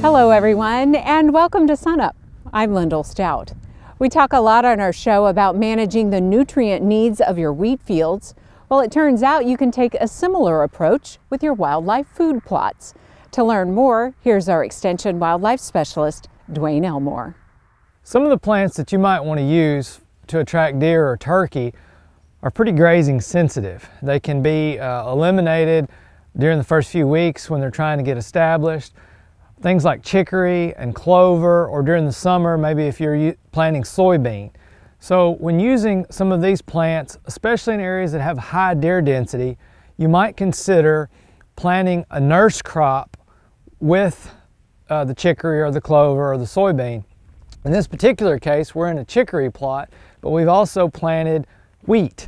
Hello everyone, and welcome to SUNUP. I'm Lyndall Stout. We talk a lot on our show about managing the nutrient needs of your wheat fields. Well, it turns out you can take a similar approach with your wildlife food plots. To learn more, here's our Extension Wildlife Specialist, Dwayne Elmore. Some of the plants that you might want to use to attract deer or turkey are pretty grazing sensitive. They can be eliminated during the first few weeks when they're trying to get established. Things like chicory and clover, or during the summer, maybe if you're planting soybean. So when using some of these plants, especially in areas that have high deer density, you might consider planting a nurse crop with the chicory or the clover or the soybean. In this particular case, we're in a chicory plot, but we've also planted wheat.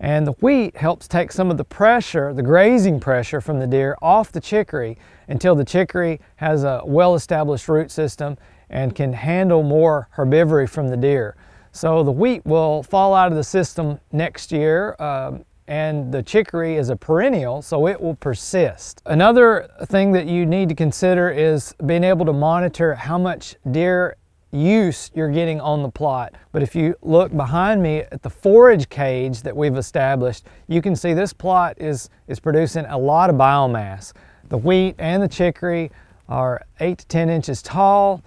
And the wheat helps take some of the pressure, the grazing pressure from the deer off the chicory until the chicory has a well-established root system and can handle more herbivory from the deer. So the wheat will fall out of the system next year, and the chicory is a perennial, so it will persist. Another thing that you need to consider is being able to monitor how much deer use you're getting on the plot. But if you look behind me at the forage cage that we've established, you can see this plot is producing a lot of biomass. The wheat and the chicory are 8 to 10 inches tall.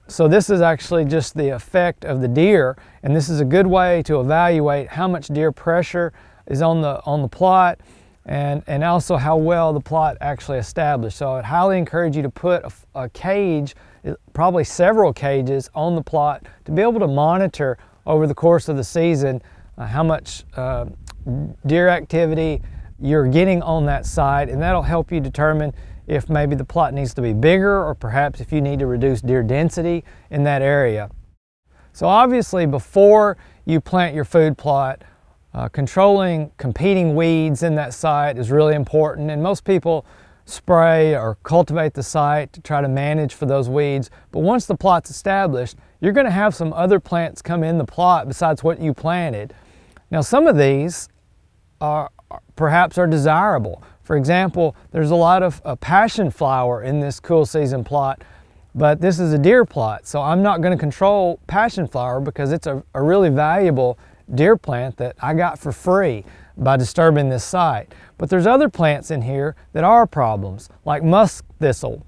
So this is actually just the effect of the deer, and this is a good way to evaluate how much deer pressure is on the plot and also how well the plot actually established. So I'd highly encourage you to put a cage, probably several cages, on the plot to be able to monitor over the course of the season how much deer activity you're getting on that site, and that'll help you determine if maybe the plot needs to be bigger, or perhaps if you need to reduce deer density in that area. So obviously, before you plant your food plot, controlling competing weeds in that site is really important, and most people spray or cultivate the site to try to manage for those weeds. But once the plot's established, you're going to have some other plants come in the plot besides what you planted. Now, some of these perhaps are desirable. For example, there's a lot of passion flower in this cool season plot, but this is a deer plot, so I'm not going to control passion flower because it's a really valuable deer plant that I got for free by disturbing this site. But there's other plants in here that are problems, like musk thistle,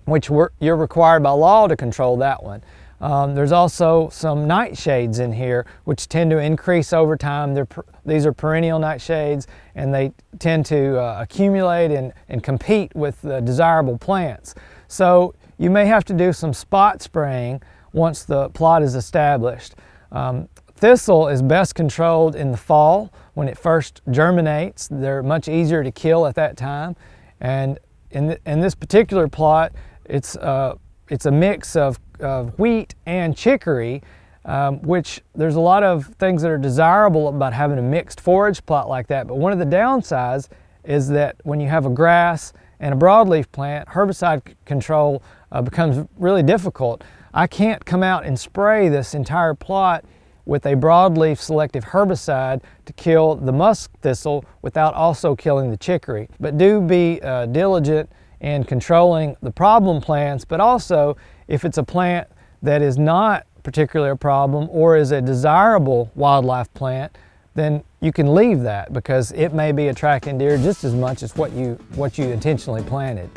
which you're required by law to control that one. There's also some nightshades in here, which tend to increase over time. These are perennial nightshades, and they tend to accumulate and compete with desirable plants. So you may have to do some spot spraying once the plot is established. Thistle is best controlled in the fall when it first germinates. They're much easier to kill at that time. And in this particular plot, it's a mix of wheat and chicory, which there's a lot of things that are desirable about having a mixed forage plot like that. But one of the downsides is that when you have a grass and a broadleaf plant, herbicide control becomes really difficult. I can't come out and spray this entire plot with a broadleaf selective herbicide to kill the musk thistle without also killing the chicory. But do be diligent in controlling the problem plants, but also if it's a plant that is not particularly a problem or is a desirable wildlife plant, then you can leave that because it may be attracting deer just as much as what you intentionally planted.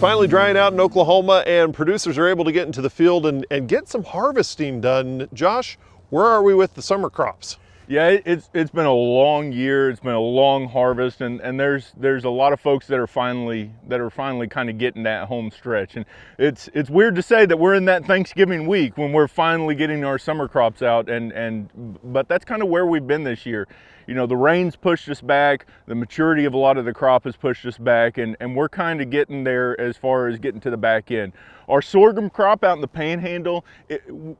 Finally drying out in Oklahoma, and producers are able to get into the field and get some harvesting done. Josh, where are we with the summer crops? Yeah, it's been a long year. It's been a long harvest, and there's a lot of folks that are finally kind of getting that home stretch. And it's weird to say that we're in that Thanksgiving week when we're finally getting our summer crops out, but that's kind of where we've been this year. You know, the rains pushed us back, the maturity of a lot of the crop has pushed us back, and we're kind of getting there as far as getting to the back end. Our sorghum crop out in the Panhandle,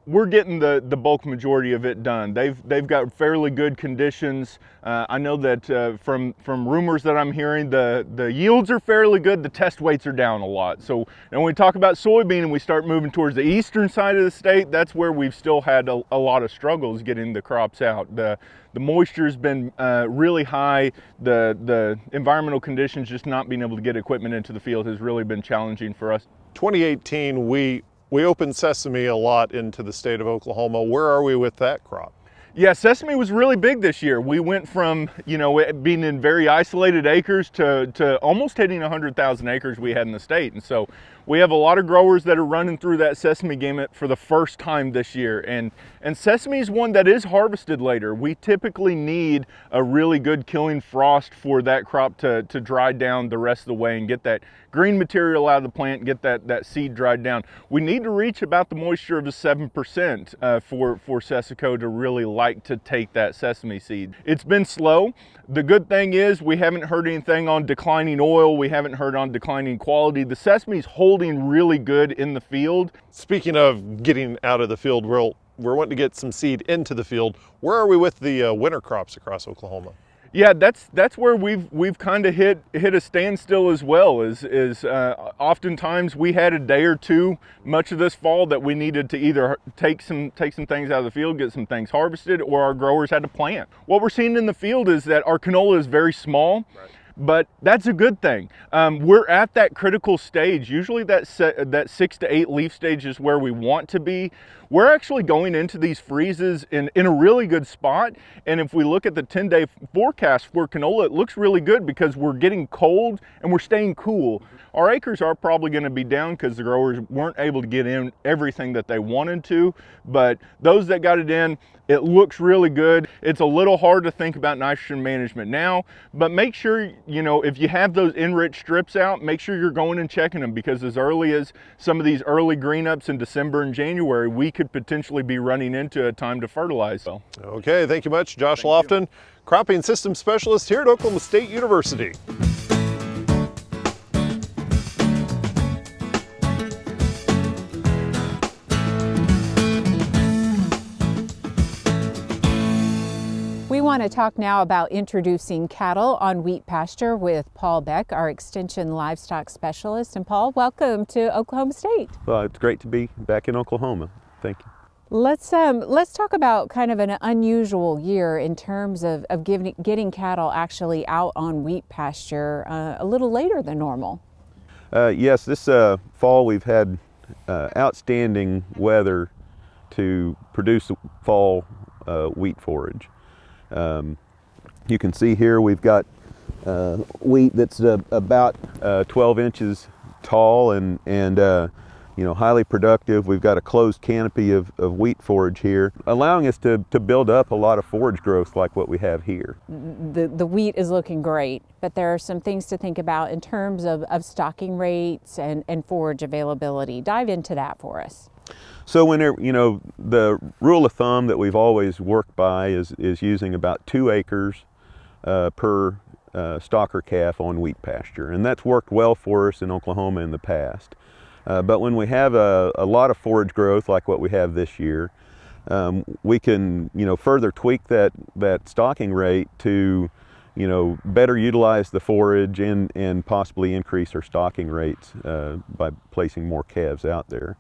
we're getting the bulk majority of it done. They've got fairly good conditions. I know that from rumors that I'm hearing, the yields are fairly good. The test weights are down a lot. So, and when we talk about soybean and we start moving towards the eastern side of the state, that's where we've still had a lot of struggles getting the crops out. The moisture's been really high. The environmental conditions, just not being able to get equipment into the field, has really been challenging for us. 2018, we opened sesame a lot into the state of Oklahoma. Where are we with that crop? Yeah, sesame was really big this year. We went from, you know, it being in very isolated acres to almost hitting 100,000 acres we had in the state. And so we have a lot of growers that are running through that sesame gamut for the first time this year. And sesame is one that is harvested later. We typically need a really good killing frost for that crop to dry down the rest of the way and get that green material out of the plant, get that seed dried down. We need to reach about the moisture of the 7% for Sesico to really like to take that sesame seed. It's been slow. The good thing is we haven't heard anything on declining oil. We haven't heard on declining quality. The sesame's holding really good in the field. Speaking of getting out of the field, we're wanting to get some seed into the field. Where are we with the winter crops across Oklahoma? Yeah, that's where we've kind of hit a standstill as well. Oftentimes we had a day or two much of this fall that we needed to either take some things out of the field, get some things harvested, or our growers had to plant. What we're seeing in the field is that our canola is very small. Right. But that's a good thing. We're at that critical stage. Usually that 6 to 8 leaf stage is where we want to be. We're actually going into these freezes in a really good spot. And if we look at the 10-day forecast for canola, it looks really good because we're getting cold and we're staying cool. Our acres are probably going to be down because the growers weren't able to get in everything that they wanted to. But those that got it in, it looks really good. It's a little hard to think about nitrogen management now, but make sure, you know, if you have those enriched strips out, make sure you're going and checking them, because as early as some of these early green ups in December and January, we could potentially be running into a time to fertilize. Okay, thank you much, Josh Lofton, Cropping Systems Specialist here at Oklahoma State University. We want to talk now about introducing cattle on wheat pasture with Paul Beck, our Extension Livestock Specialist. And Paul, welcome to Oklahoma State. Well, it's great to be back in Oklahoma. Thank you. Let's talk about kind of an unusual year in terms of getting cattle actually out on wheat pasture a little later than normal. Yes, this fall we've had outstanding weather to produce fall wheat forage. You can see here we've got wheat that's about 12 inches tall and you know, highly productive. We've got a closed canopy of wheat forage here, allowing us to build up a lot of forage growth like what we have here. The wheat is looking great, but there are some things to think about in terms of stocking rates and forage availability. Dive into that for us. So whenever, you know, the rule of thumb that we've always worked by is using about 2 acres per stocker calf on wheat pasture, and that's worked well for us in Oklahoma in the past. But when we have a lot of forage growth like what we have this year, we can, you know, further tweak that stocking rate to, you know, better utilize the forage and possibly increase our stocking rates by placing more calves out there.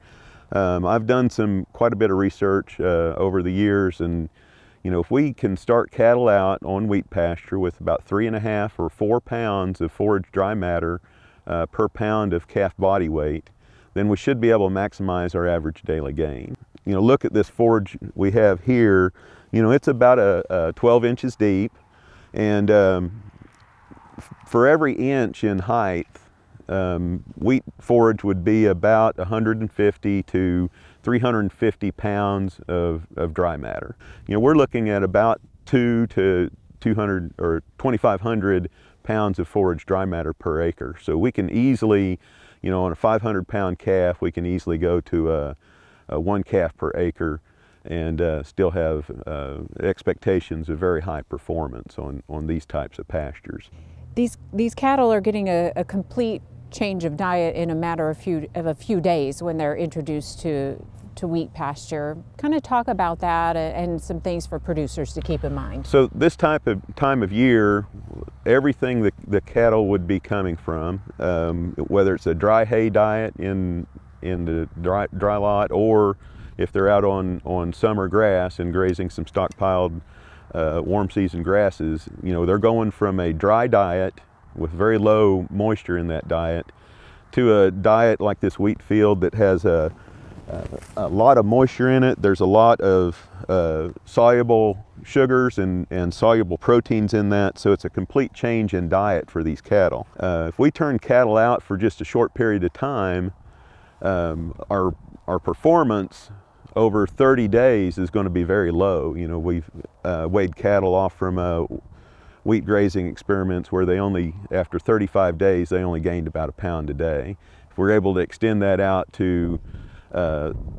I've done quite a bit of research over the years, and you know, if we can start cattle out on wheat pasture with about 3.5 or 4 pounds of forage dry matter per pound of calf body weight, then we should be able to maximize our average daily gain. You know, look at this forage we have here. You know, it's about 12 inches deep, and for every inch in height, wheat forage would be about 150 to 350 pounds of dry matter. You know, we're looking at about 200 to 200 or 2,500 pounds of forage dry matter per acre. So we can easily, you know, on a 500-pound calf, we can easily go to a 1 calf per acre and still have expectations of very high performance on these types of pastures. These cattle are getting a complete change of diet in a matter of a few days when they're introduced to wheat pasture. Kind of talk about that and some things for producers to keep in mind. So this time of year, everything that the cattle would be coming from, whether it's a dry hay diet in the dry lot, or if they're out on summer grass and grazing some stockpiled warm season grasses, you know, they're going from a dry diet with very low moisture in that diet to a diet like this wheat field that has a lot of moisture in it. There's a lot of soluble sugars and soluble proteins in that, so it's a complete change in diet for these cattle. If we turn cattle out for just a short period of time, our performance over 30 days is going to be very low. You know, we've weighed cattle off from wheat grazing experiments where after 35 days, they only gained about a pound a day. If we're able to extend that out to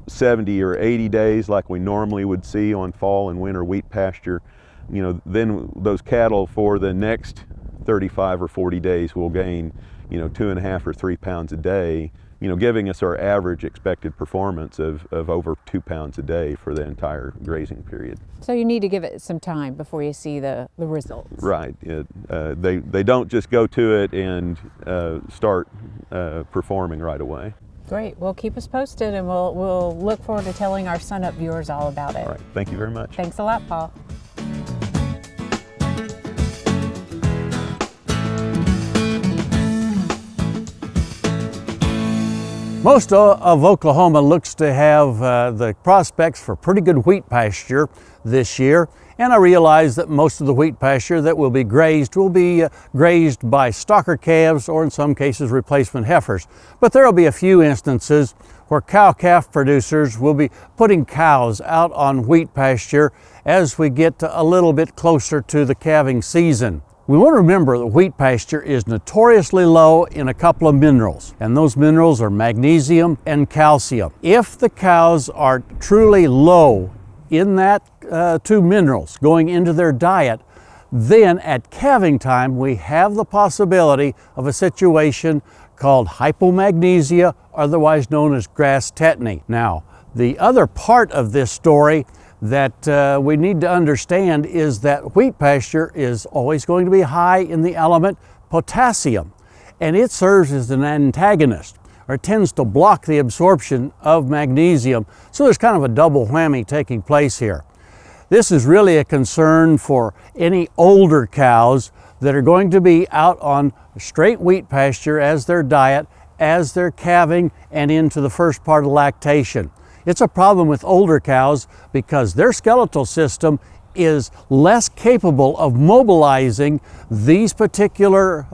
70 or 80 days like we normally would see on fall and winter wheat pasture, you know, then those cattle for the next 35 or 40 days will gain, you know, 2.5 or 3 pounds a day, you know, giving us our average expected performance of over 2 pounds a day for the entire grazing period. So you need to give it some time before you see the results. Right. They don't just go to it and start performing right away. Great. Well, keep us posted, and we'll look forward to telling our SUNUP viewers all about it. All right. Thank you very much. Thanks a lot, Paul. Most of Oklahoma looks to have the prospects for pretty good wheat pasture this year, and I realize that most of the wheat pasture that will be grazed by stocker calves, or in some cases replacement heifers. But there will be a few instances where cow-calf producers will be putting cows out on wheat pasture as we get a little bit closer to the calving season. We want to remember that wheat pasture is notoriously low in a couple of minerals, and those minerals are magnesium and calcium. If the cows are truly low in that two minerals going into their diet, then at calving time we have the possibility of a situation called hypomagnesia, otherwise known as grass tetany. Now, the other part of this story that we need to understand is that wheat pasture is always going to be high in the element potassium, and it serves as an antagonist, or tends to block the absorption of magnesium. So there's kind of a double whammy taking place here. This is really a concern for any older cows that are going to be out on straight wheat pasture as their diet, as they're calving and into the first part of lactation. It's a problem with older cows because their skeletal system is less capable of mobilizing these particular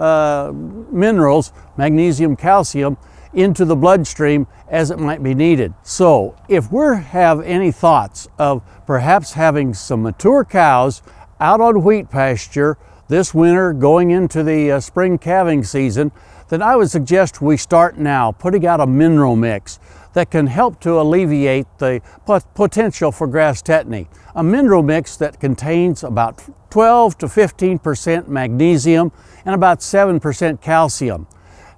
minerals, magnesium, calcium, into the bloodstream as it might be needed. So if we have any thoughts of perhaps having some mature cows out on wheat pasture this winter going into the spring calving season, then I would suggest we start now putting out a mineral mix that can help to alleviate the potential for grass tetany. A mineral mix that contains about 12 to 15% magnesium and about 7% calcium.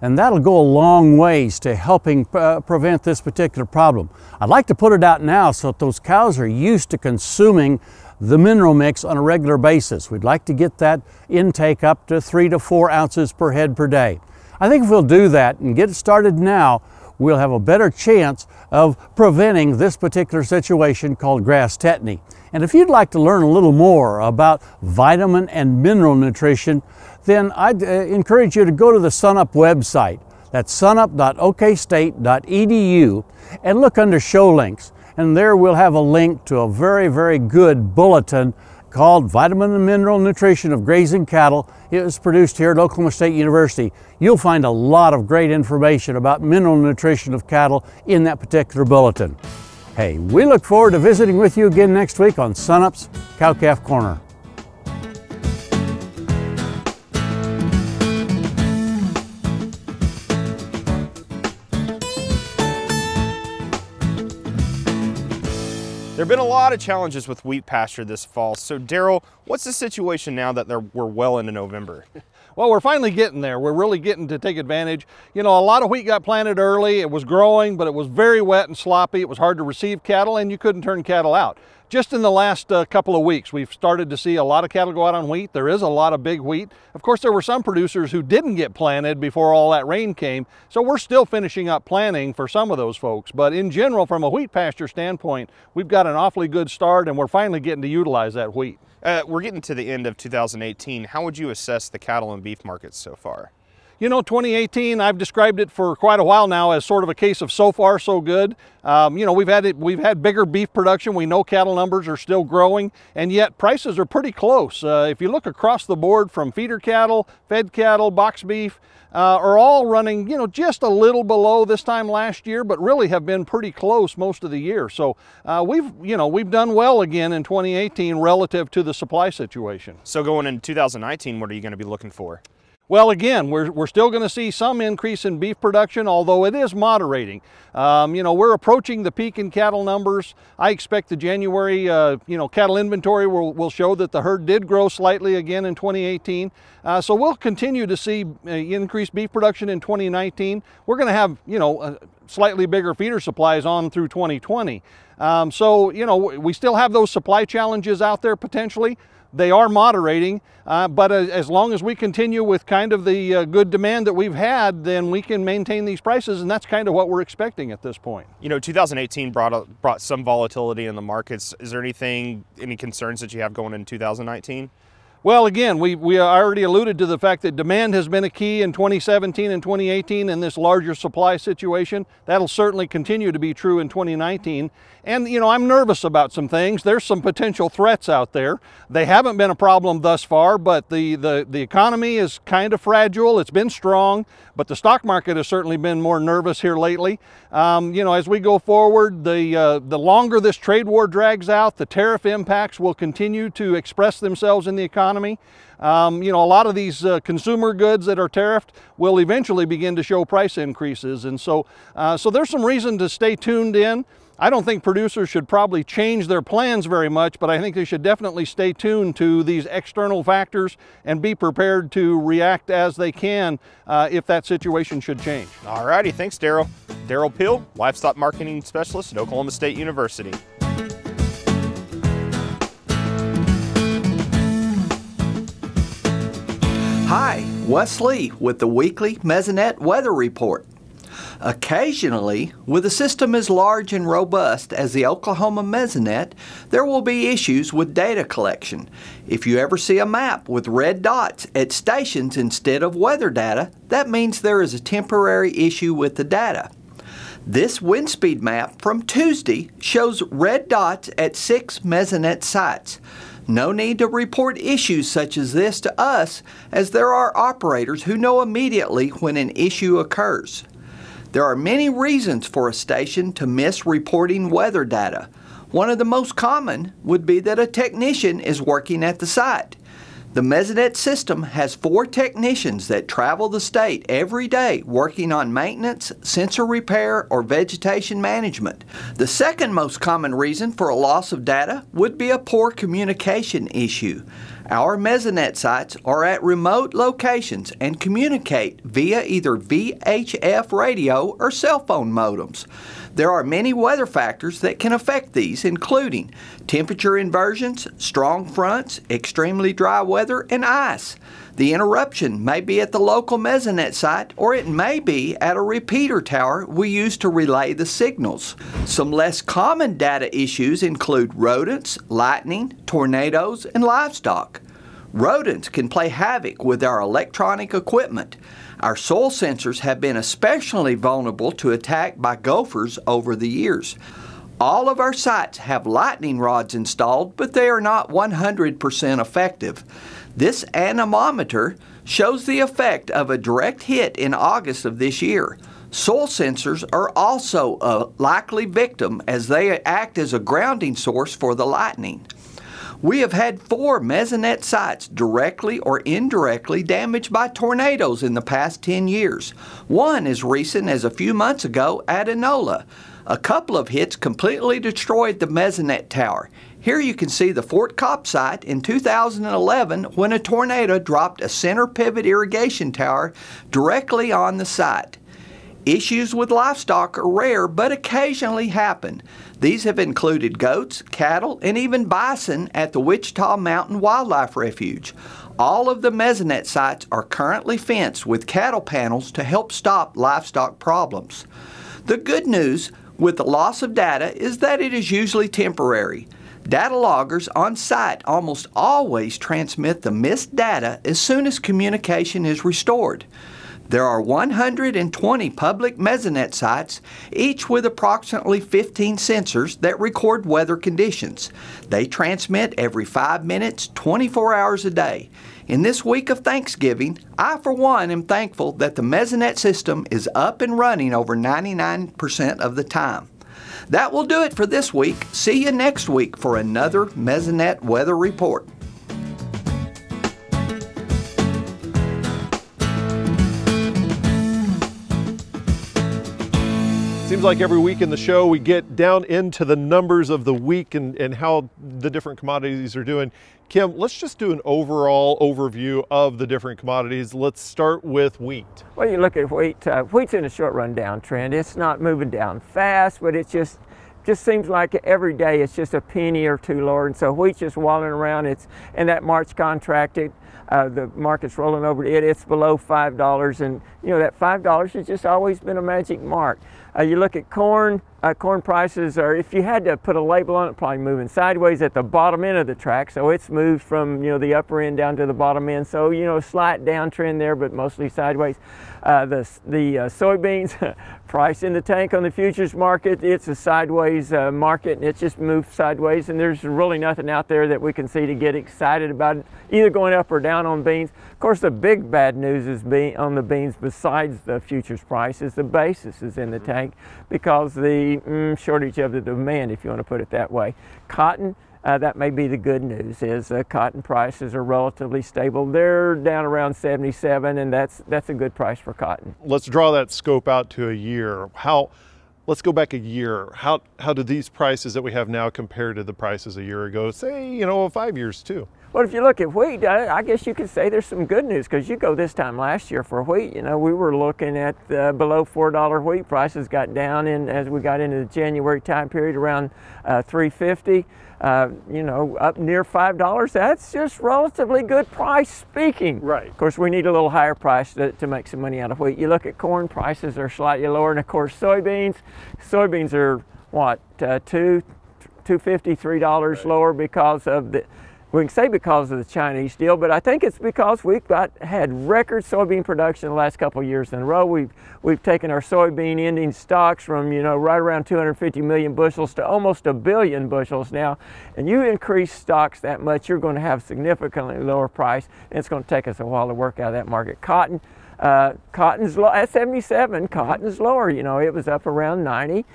And that'll go a long ways to helping prevent this particular problem. I'd like to put it out now so that those cows are used to consuming the mineral mix on a regular basis. We'd like to get that intake up to 3 to 4 ounces per head per day. I think if we'll do that and get it started now, we'll have a better chance of preventing this particular situation called grass tetany. And if you'd like to learn a little more about vitamin and mineral nutrition, then I'd encourage you to go to the SUNUP website. That's SUNUP.OkState.edu, and look under show links. And there we'll have a link to a very, very good bulletin called Vitamin and Mineral Nutrition of Grazing Cattle. It was produced here at Oklahoma State University. You'll find a lot of great information about mineral nutrition of cattle in that particular bulletin. Hey, we look forward to visiting with you again next week on SUNUP's Cow-Calf Corner. There have been a lot of challenges with wheat pasture this fall. So Derrell, what's the situation now that we're well into November? Well, we're finally getting there. We're really getting to take advantage. You know, a lot of wheat got planted early. It was growing, but it was very wet and sloppy. It was hard to receive cattle, and you couldn't turn cattle out. Just in the last couple of weeks, we've started to see a lot of cattle go out on wheat. There is a lot of big wheat. Of course, there were some producers who didn't get planted before all that rain came, so we're still finishing up planting for some of those folks. But in general, from a wheat pasture standpoint, we've got an awfully good start, and we're finally getting to utilize that wheat. We're getting to the end of 2018. How would you assess the cattle and beef markets so far? You know, 2018, I've described it for quite a while now as sort of a case of so far so good. You know, we've had bigger beef production. We know cattle numbers are still growing, and yet prices are pretty close. If you look across the board from feeder cattle, fed cattle, box beef, are all running, you know, just a little below this time last year, but really have been pretty close most of the year. So we've done well again in 2018 relative to the supply situation. So going into 2019, what are you going to be looking for? Well, again, we're still going to see some increase in beef production, although it is moderating. You know, we're approaching the peak in cattle numbers. I expect the January, cattle inventory will show that the herd did grow slightly again in 2018. So we'll continue to see increased beef production in 2019. We're going to have, slightly bigger feeder supplies on through 2020. So, you know, we still have those supply challenges out there potentially. They are moderating, but as long as we continue with kind of the good demand that we've had, then we can maintain these prices, and that's kind of what we're expecting at this point. You know, 2018 brought some volatility in the markets. Is there any concerns that you have going into 2019? Well, again, we already alluded to the fact that demand has been a key in 2017 and 2018 in this larger supply situation. That'll certainly continue to be true in 2019. And, you know, I'm nervous about some things. There's some potential threats out there. They haven't been a problem thus far, but the economy is kind of fragile. It's been strong, but the stock market has certainly been more nervous here lately. As we go forward, the longer this trade war drags out, the tariff impacts will continue to express themselves in the economy. A lot of these consumer goods that are tariffed will eventually begin to show price increases. And so there's some reason to stay tuned in. I don't think producers should probably change their plans very much, but I think they should definitely stay tuned to these external factors and be prepared to react as they can if that situation should change. All righty, thanks, Derrell. Derrell Peel, Livestock Marketing Specialist at Oklahoma State University. Hi, Wes Lee with the weekly Mesonet Weather Report. Occasionally, with a system as large and robust as the Oklahoma Mesonet, there will be issues with data collection. If you ever see a map with red dots at stations instead of weather data, that means there is a temporary issue with the data. This wind speed map from Tuesday shows red dots at 6 Mesonet sites. No need to report issues such as this to us, as there are operators who know immediately when an issue occurs. There are many reasons for a station to miss reporting weather data. One of the most common would be that a technician is working at the site. The Mesonet system has 4 technicians that travel the state every day working on maintenance, sensor repair, or vegetation management. The second most common reason for a loss of data would be a poor communication issue. Our Mesonet sites are at remote locations and communicate via either VHF radio or cell phone modems. There are many weather factors that can affect these, including temperature inversions, strong fronts, extremely dry weather, and ice. The interruption may be at the local Mesonet site, or it may be at a repeater tower we use to relay the signals. Some less common data issues include rodents, lightning, tornadoes, and livestock. Rodents can play havoc with our electronic equipment. Our soil sensors have been especially vulnerable to attack by gophers over the years. All of our sites have lightning rods installed, but they are not 100% effective. This anemometer shows the effect of a direct hit in August of this year. Soil sensors are also a likely victim as they act as a grounding source for the lightning. We have had 4 Mesonet sites directly or indirectly damaged by tornadoes in the past 10 years. One as recent as a few months ago at Enola. A couple of hits completely destroyed the Mesonet tower. Here you can see the Fort Cobb site in 2011 when a tornado dropped a center pivot irrigation tower directly on the site. Issues with livestock are rare but occasionally happen. These have included goats, cattle, and even bison at the Wichita Mountain Wildlife Refuge. All of the Mesonet sites are currently fenced with cattle panels to help stop livestock problems. The good news with the loss of data is that it is usually temporary. Data loggers on site almost always transmit the missed data as soon as communication is restored. There are 120 public Mesonet sites, each with approximately 15 sensors that record weather conditions. They transmit every 5 minutes, 24 hours a day. In this week of Thanksgiving, I for one am thankful that the Mesonet system is up and running over 99% of the time. That will do it for this week. See you next week for another Mesonet weather report. Seems like every week in the show we get down into the numbers of the week and how the different commodities are doing. Kim, let's just do an overall overview of the different commodities. Let's start with wheat. Well, you look at wheat. Wheat's in a short run downtrend. It's not moving down fast, but it just seems like every day it's just a penny or two lower, and so wheat's just wallowing around. And that March contracted. The market's rolling over to it. It's below $5, and you know that $5 has just always been a magic mark. You look at corn. Corn prices are, if you had to put a label on it, probably moving sideways at the bottom end of the track. So it's moved from the upper end down to the bottom end. So a slight downtrend there, but mostly sideways. The soybeans price in the tank on the futures market, it's a sideways market, and it's just moved sideways. And there's really nothing out there that we can see to get excited about it, either going up or down on beans. Of course, the big bad news is on the beans, besides the futures price, is the basis is in the tank because the shortage of the demand, if you want to put it that way. Cotton, that may be the good news, is cotton prices are relatively stable. They're down around 77, and that's a good price for cotton. Let's draw that scope out to a year. Let's go back a year. How do these prices that we have now compare to the prices a year ago? Say, 5 years too. Well, if you look at wheat, I guess you could say there's some good news, because you go this time last year for wheat, we were looking at below $4 wheat prices got down as we got into the January time period around $3.50. Up near $5. That's just relatively good price speaking. Right. Of course, we need a little higher price to make some money out of wheat. You look at corn, prices are slightly lower, and of course soybeans are what, $2.50, $3 lower because of we can say because of the Chinese deal, but I think it's because we've had record soybean production the last couple of years in a row. We've taken our soybean ending stocks from right around 250 million bushels to almost 1 billion bushels now. And you increase stocks that much, you're going to have significantly lower price, and it's going to take us a while to work out of that market. Cotton's low at 77. Cotton's lower. It was up around 90.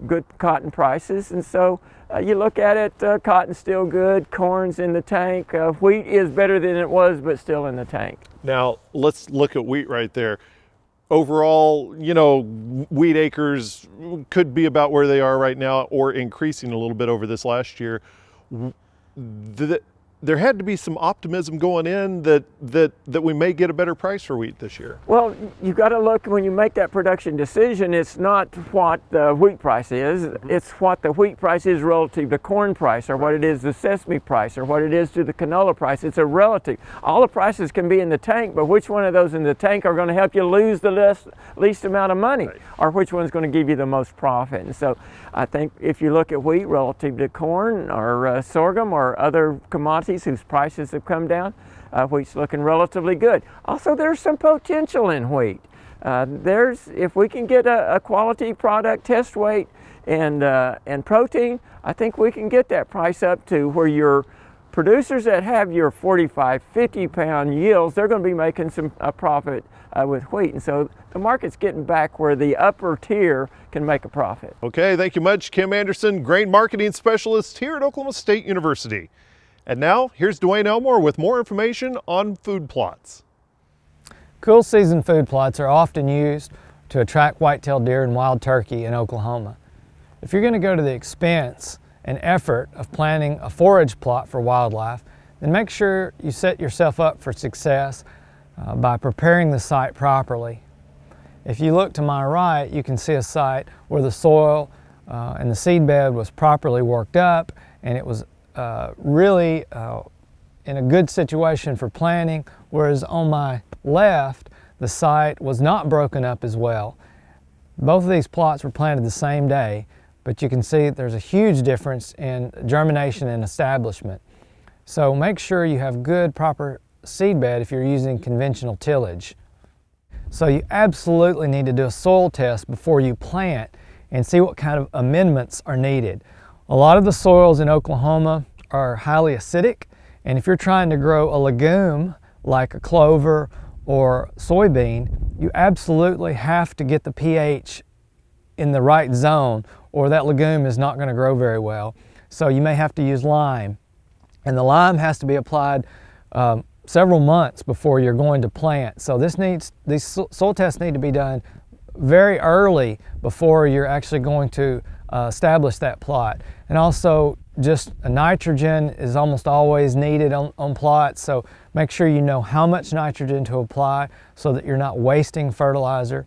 Good cotton prices, and so you look at it. Cotton's still good. Corn's in the tank. Wheat is better than it was, but still in the tank. Now let's look at wheat right there. Overall, wheat acres could be about where they are right now, or increasing a little bit over this last year. There had to be some optimism going in that we may get a better price for wheat this year. Well, you got to look, when you make that production decision, it's not what the wheat price is, it's what the wheat price is relative to the corn price, or what it is the sesame price, or what it is to the canola price. It's a relative. All the prices can be in the tank, but which one of those in the tank are going to help you lose the least amount of money, right, or which one's going to give you the most profit? And so I think if you look at wheat relative to corn or sorghum or other commodities whose prices have come down, wheat's looking relatively good. Also, there's some potential in wheat. If we can get a quality product, test weight, and protein, I think we can get that price up to where your producers that have your 45, 50-pound yields, they're going to be making some profit with wheat. And so the market's getting back where the upper tier can make a profit. Okay, thank you much, Kim Anderson, grain marketing specialist here at Oklahoma State University. And now, here's Dwayne Elmore with more information on food plots. Cool season food plots are often used to attract white-tailed deer and wild turkey in Oklahoma. if you're going to go to the expense and effort of planting a forage plot for wildlife, then make sure you set yourself up for success by preparing the site properly. If you look to my right, you can see a site where the soil and the seed bed was properly worked up, and it was really in a good situation for planting, whereas on my left, the site was not broken up as well. Both of these plots were planted the same day, but you can see there's a huge difference in germination and establishment. So make sure you have good, proper seed bed if you're using conventional tillage. So you absolutely need to do a soil test before you plant and see what kind of amendments are needed. A lot of the soils in Oklahoma are highly acidic, and if you're trying to grow a legume like a clover or soybean, you absolutely have to get the pH in the right zone, or that legume is not going to grow very well. So you may have to use lime, and the lime has to be applied several months before you're going to plant. So these soil tests need to be done very early before you're actually going to establish that plot. And also, just nitrogen is almost always needed on plots, so make sure you know how much nitrogen to apply so that you're not wasting fertilizer.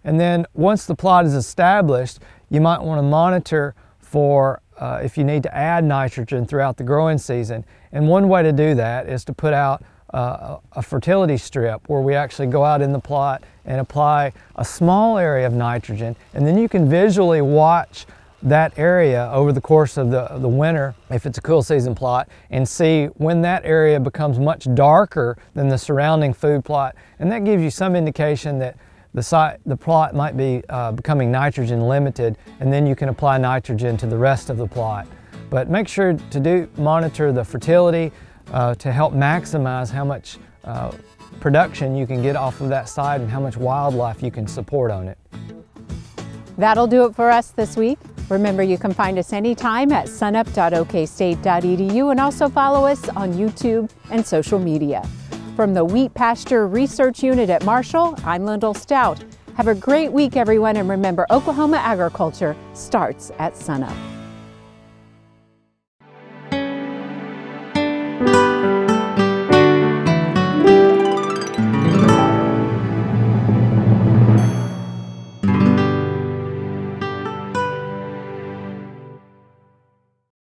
And then once the plot is established, you might want to monitor for if you need to add nitrogen throughout the growing season. And one way to do that is to put out a fertility strip where we actually go out in the plot and apply a small area of nitrogen, and then you can visually watch that area over the course of the winter, if it's a cool season plot, and see when that area becomes much darker than the surrounding food plot. And that gives you some indication that the plot might be becoming nitrogen limited, and then you can apply nitrogen to the rest of the plot. But make sure to monitor the fertility to help maximize how much production you can get off of that site and how much wildlife you can support on it. That'll do it for us this week. Remember, you can find us anytime at SUNUP.OkState.edu, and also follow us on YouTube and social media. From the Wheat Pasture Research Unit at Marshall, I'm Lyndall Stout. Have a great week, everyone, and remember, Oklahoma agriculture starts at sunup.